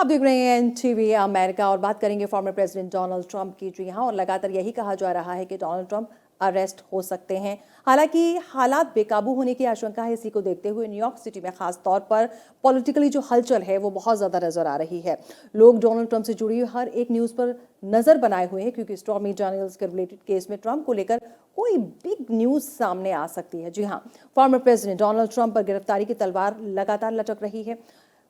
आप देख रहे हैं एनटीवी अमेरिका और बात करेंगे फॉर्मर प्रेसिडेंट डोनाल्ड ट्रंप की। जी हाँ, और लगातार यही कहा जा रहा है कि डोनाल्ड ट्रंप अरेस्ट हो सकते हैं। हालांकि हालात बेकाबू होने की आशंका है। इसी को देखते हुए न्यूयॉर्क सिटी में खास तौर पर पॉलिटिकली जो हलचल है वो बहुत ज्यादा नजर आ रही है। लोग डोनाल्ड ट्रंप से जुड़ी हर एक न्यूज पर नजर बनाए हुए हैं, क्योंकि स्टॉर्मी डैनियल्स के रिलेटेड केस में ट्रंप को लेकर कोई बिग न्यूज सामने आ सकती है। जी हाँ, फॉर्मर प्रेसिडेंट डोनाल्ड ट्रंप पर गिरफ्तारी की तलवार लगातार लटक रही है।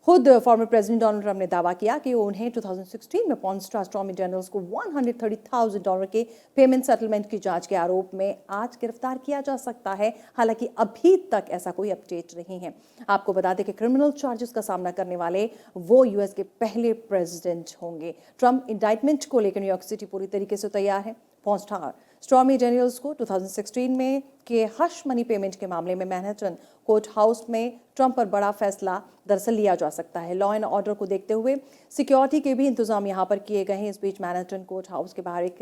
खुद फॉर्मर प्रेसिडेंट डोनाल्ड ट्रंप ने दावा किया कि उन्हें 2016 में पॉर्न स्टार स्टॉर्मी डैनियल्स को $130,000 के पेमेंट सेटलमेंट की जांच के आरोप में आज गिरफ्तार किया जा सकता है। हालांकि अभी तक ऐसा कोई अपडेट नहीं है। आपको बता दें कि क्रिमिनल चार्जेस का सामना करने वाले वो यूएस के पहले प्रेसिडेंट होंगे। ट्रंप इंडाइटमेंट को लेकर न्यूयॉर्क सिटी पूरी तरीके से तैयार है। पॉर्न स्टार स्टॉर्मी डैनियल्स को 2016 में के हश मनी पेमेंट के मामले में मैनहट्टन कोर्ट हाउस में ट्रंप पर बड़ा फैसला दरअसल लिया जा सकता है। लॉ एंड ऑर्डर को देखते हुए सिक्योरिटी के भी इंतजाम यहां पर किए गए हैं। इस बीच मैनहट्टन कोर्ट हाउस के बाहर एक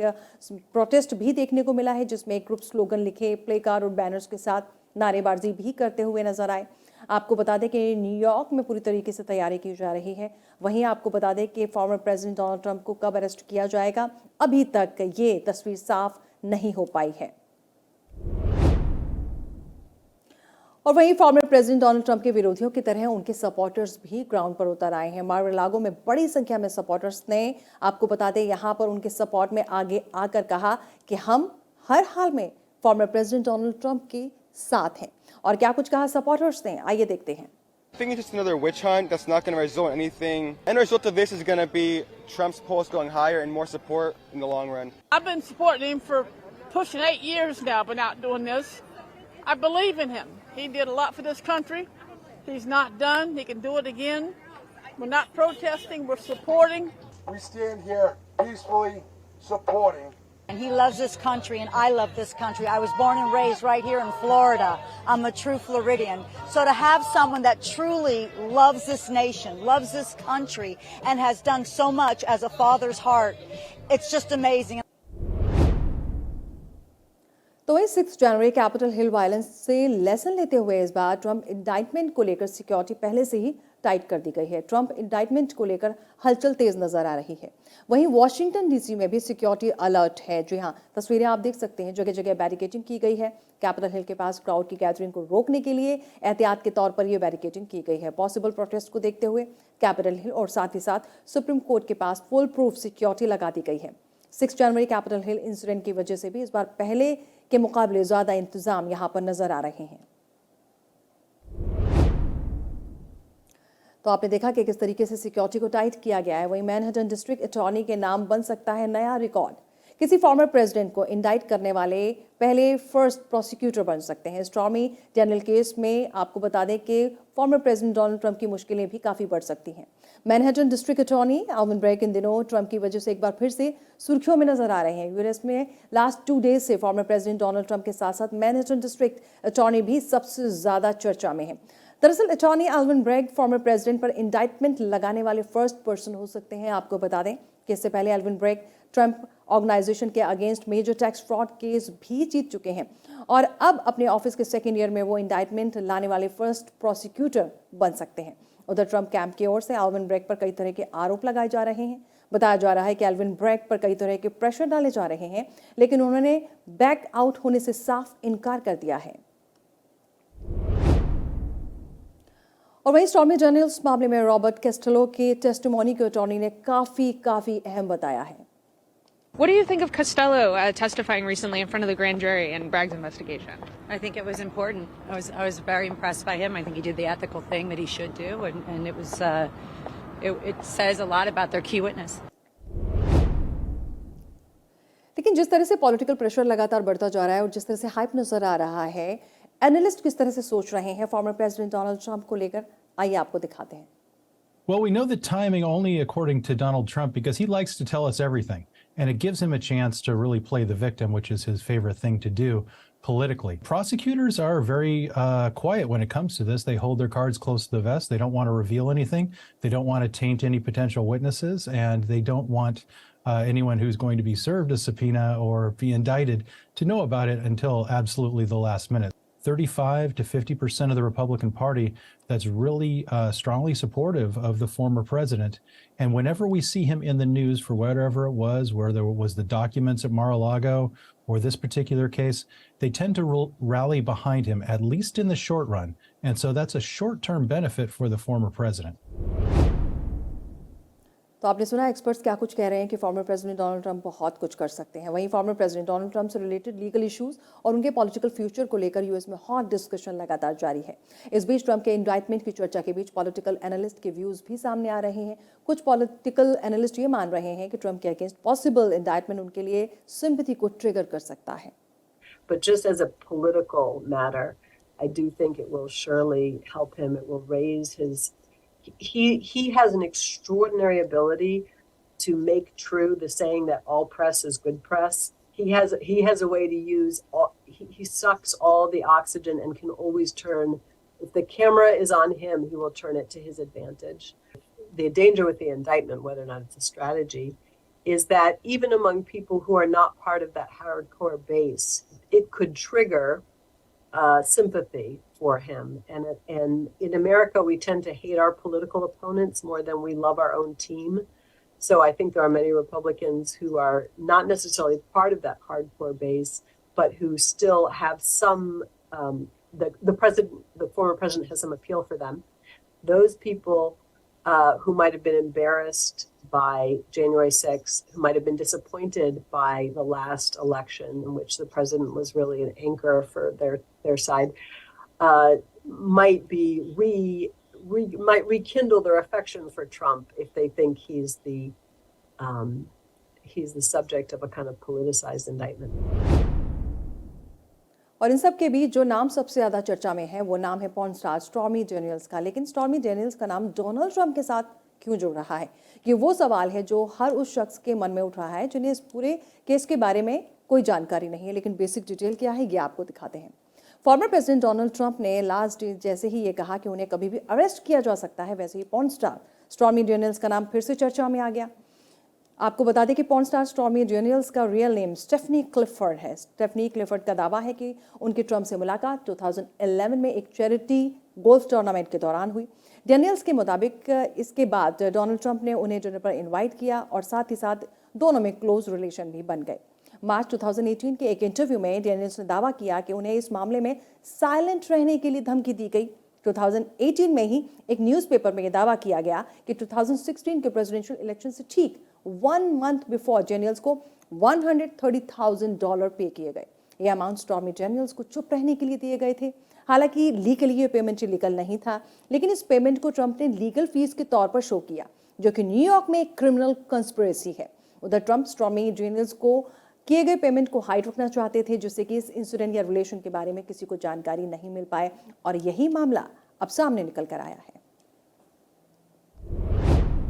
प्रोटेस्ट भी देखने को मिला है, जिसमें एक ग्रुप स्लोगन लिखे, प्ले कार्ड और बैनर्स के साथ नारेबाजी भी करते हुए नजर आए। आपको बता दें कि न्यूयॉर्क में पूरी तरीके से तैयारी की जा रही है। वहीं आपको बता दें कि फॉर्मर प्रेसिडेंट डोनाल्ड ट्रंप को कब अरेस्ट किया जाएगा, अभी तक ये तस्वीर साफ नहीं हो पाई है। और वहीं फॉर्मर प्रेसिडेंट डोनाल्ड ट्रंप के विरोधियों की तरह उनके सपोर्टर्स भी ग्राउंड पर उतर आए हैं। मार-अ-लागो में बड़ी संख्या में सपोर्टर्स ने, आपको बता दें, यहां पर उनके सपोर्ट में आगे आकर कहा कि हम हर हाल में फॉर्मर प्रेसिडेंट डोनाल्ड ट्रंप के साथ हैं। और क्या कुछ कहा सपोर्टर्स ने, आइए देखते हैं। I think it's just another witch hunt that's not going to result in anything. And the result of this is going to be Trump's polls going higher and more support in the long run. I've been supporting him for pushing 8 years now, but not doing this. I believe in him. He did a lot for this country. He's not done. He can do it again. We're not protesting. We're supporting. We stand here peacefully supporting. And he loves this country, and I love this country. I was born and raised right here in Florida. I'm a true Floridian. So to have someone that truly loves this nation, loves this country, and has done so much as a father's heart, it's just amazing. तो वही 6 जनवरी Capitol Hill violence से lesson लेते हुए इस बार Trump indictment को लेकर security पहले से ही टाइट कर दी गई है। ट्रंप इंडाइटमेंट को लेकर हलचल तेज नजर आ रही है। वहीं वॉशिंगटन डीसी में भी सिक्योरिटी अलर्ट है। जी हाँ, तस्वीरें आप देख सकते हैं, जगह जगह बैरिकेडिंग की गई है। कैपिटल हिल के पास क्राउड की गैदरिंग को रोकने के लिए एहतियात के तौर पर यह बैरिकेडिंग की गई है। पॉसिबल प्रोटेस्ट को देखते हुए कैपिटल हिल और साथ ही साथ सुप्रीम कोर्ट के पास फुल प्रूफ सिक्योरिटी लगा दी गई है। 6 जनवरी कैपिटल हिल इंसिडेंट की वजह से भी इस बार पहले के मुकाबले ज्यादा इंतजाम यहां पर नजर आ रहे हैं। तो आपने देखा कि किस तरीके से सिक्योरिटी को टाइट किया गया है। वहीं मैनहट्टन डिस्ट्रिक्ट अटॉर्नी के नाम बन सकता है नया रिकॉर्ड। किसी फॉर्मर प्रेसिडेंट को इंडाइट करने वाले पहले फर्स्ट प्रोसिक्यूटर बन सकते हैं। स्टॉर्मी डैनियल केस में आपको बता दें कि फॉर्मर प्रेसिडेंट डोनाल्ड ट्रंप की मुश्किलें भी काफी बढ़ सकती हैं। Manhattan district attorney Alvin Bragg इन दिनों ट्रंप की वजह से एक बार फिर से सुर्खियों में नजर आ रहे हैं। यूएस में लास्ट 2 डेज से फॉर्मर प्रेसिडेंट डोनाल्ड ट्रंप के साथ साथ मैनहट्टन डिस्ट्रिक्ट अटॉर्नी भी सबसे ज्यादा चर्चा में है। दरअसल attorney Alvin Bragg former president पर इंडाइटमेंट लगाने वाले फर्स्ट पर्सन हो सकते हैं। आपको बता दें कि इससे पहले एल्विन ब्रेग ट्रंप ऑर्गेनाइजेशन के against major tax fraud case भी जीत चुके हैं और अब अपने ऑफिस के सेकेंड ईयर में वो इंडाइटमेंट लाने वाले फर्स्ट प्रोसिक्यूटर बन सकते हैं। उधर ट्रंप कैंप की ओर से एल्विन ब्रेग पर कई तरह के आरोप लगाए जा रहे हैं। बताया जा रहा है कि एल्विन ब्रेग पर कई तरह के प्रेशर डाले जा रहे हैं, लेकिन उन्होंने बैक आउट होने से साफ इनकार कर दिया है। और वहीं स्टॉर्मी डैनियल्स मामले में रॉबर्ट कैस्टेलो के टेस्टिमोनी को अटॉर्नी ने काफी अहम बताया है। What do you think of Costello testifying recently in front of the grand jury in Bragg's investigation? I think it was important. I was very impressed by him. I think he did the ethical thing that he should do, and it was it says a lot about their key witness. लेकिन जिस तरह से political pressure लगातार बढ़ता जा रहा है और जिस तरह से हाइप नजर आ रहा है, एनालिस्ट किस तरह से सोच रहे हैं फॉर्मर प्रेसिडेंट डोनाल्ड ट्रंप को लेकर, आइए आपको दिखाते हैं। Well, we know the timing only according to Donald Trump because he likes to tell us everything. And it gives him a chance to really play the victim, which is his favorite thing to do politically. Prosecutors are very quiet when it comes to this. They hold their cards close to the vest. They don't want to reveal anything. They don't want to taint any potential witnesses. And they don't want anyone who's going to be served a subpoena or be indicted to know about it until absolutely the last minute. 35 to 50% of the Republican Party that's really strongly supportive of the former president. And whenever we see him in the news for whatever it was, where there was the documents at Mar-a-Lago or this particular case, they tend to rally behind him, at least in the short run. And so that's a short-term benefit for the former president. तो आपने सुना experts क्या कुछ कह रहे हैं कि former president Donald Trump बहुत कुछ कर सकते हैं। वहीं फॉर्मर प्रेसिडेंट डोनाल्ड ट्रंप से रिलेटेड लीगल इश्यूज और उनके पॉलिटिकल फ्यूचर को लेकर यूएस में हॉट डिस्कशन लगातार जारी है। इस बीच ट्रंप के इंडाइटमेंट की चर्चा के बीच पॉलिटिकल एनालिस्ट के व्यूज भी सामने आ रहे हैं। कुछ पॉलिटिकल एनालिस्ट ये मान रहे हैं कि ट्रंप के अगेंस्ट पॉसिबल इंडाइटमेंट उनके लिए सिंपैथी को ट्रिगर कर सकता है। But just as a political matter, I do think it will surely help him. It will raise his he has an extraordinary ability to make true the saying that all press is good press. He has a way to use he sucks all the oxygen and can always turn, if the camera is on him, he will turn it to his advantage. The danger with the indictment, whether or not it's a strategy, is that even among people who are not part of that hardcore base, it could trigger sympathy for him. And in America, we tend to hate our political opponents more than we love our own team. So I think there are many Republicans who are not necessarily part of that hardcore base, but who still have some, the former president has some appeal for them. Those people who might have been embarrassed by January 6th, who might have been disappointed by the last election in which the president was really an anchor for their side, might rekindle their affection for Trump if they think he's the subject of a kind of politicized indictment. और इन सब के बीच जो नाम सबसे ज़्यादा चर्चा में है वो नाम है पॉर्न स्टार स्टॉर्मी डेनियल्स का। लेकिन स्टॉर्मी डेनियल्स का नाम डोनाल्ड ट्रंप के साथ क्यों जुड़ रहा है? ये वो सवाल है जो हर उस शख्स के मन में उठ रहा है जिन्हें इस पूरे केस के बारे में कोई जानकारी नहीं है। लेकिन बेसिक डिटेल क्या है ये आपको दिखाते हैं। फॉर्मर प्रेसिडेंट डोनाल्ड ट्रंप ने लास्ट डे जैसे ही ये कहा कि उन्हें कभी भी अरेस्ट किया जा सकता है, वैसे ही पॉर्न स्टार स्टॉर्मी डेनियल्स का नाम फिर से चर्चा में आ गया। आपको बता दें कि पॉर्न स्टार स्टॉर्मी डेनियल्स का रियल नेम स्टेफनी क्लिफर्ड है। स्टेफनी क्लिफर्ड का दावा है कि उनकी ट्रंप से मुलाकात 2011 में एक चैरिटी गोल्फ टूर्नामेंट के दौरान हुई। डेनियल्स के मुताबिक इसके बाद डोनाल्ड ट्रंप ने उन्हें डिनर पर इनवाइट किया और साथ ही साथ दोनों में क्लोज रिलेशन भी बन गए। मार्च 2018 के एक इंटरव्यू में डेनियल्स ने दावा किया कि उन्हें इस मामले में साइलेंट रहने के लिए धमकी दी गई। 2018 में ही एक न्यूज़पेपर में यह दावा किया गया कि 2016 के प्रेसिडेंशियल इलेक्शन से ठीक 1 मंथ बिफोर डेनियल्स को $130,000 पे किए गए। ये अमाउंट स्टॉर्मी डेनियल्स को चुप रहने के लिए दिए गए थे। हालांकि लीगली ये पेमेंट इलीगल नहीं था, लेकिन इस पेमेंट को ट्रंप ने लीगल फीस के तौर पर शो किया, जो कि न्यूयॉर्क में एक क्रिमिनल कंस्पिरेसी है। उधर ट्रंप स्टॉर्मी डेनियल्स को किए गए पेमेंट को हाइड रखना चाहते थे, जिससे कि इस इंसिडेंट या रिलेशन के बारे में किसी को जानकारी नहीं मिल पाए और यही मामला अब सामने निकल कर आया है।